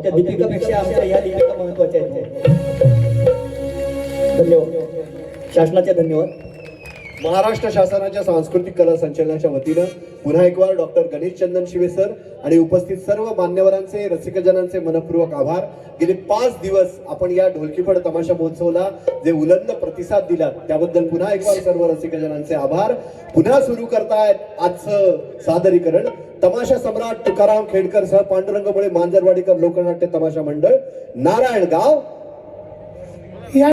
त्या दीपिकापेक्षा आमच्या या दीपिका महत्वाच्या आहेत. धन्यवाद. शासनाचे धन्यवाद. महाराष्ट्र शासनाच्या सांस्कृतिक कला संचलनाच्या वतीनं पुन्हा एक वार डॉक्टर गणेश चंदन शिवे सर आणि उपस्थित सर्व मान्यवरांचे रसिकजनांचे मनपूर्वक आभार. गेले 5 दिवस आपण या ढोलकीफड तमाशा महोत्सवाला जे उलंद प्रतिसाद दिलात त्याबद्दल पुन्हा एक वार सर्व रसिकजनांचे आभार. पुन्हा सुरू करतायत आजचं सादरीकरण तमाशा सम्राट तुकाराम खेडकर सह पांडुरंग मुळे मांजरवाडीकर लोकनाट्य तमाशा मंडळ नारायणगाव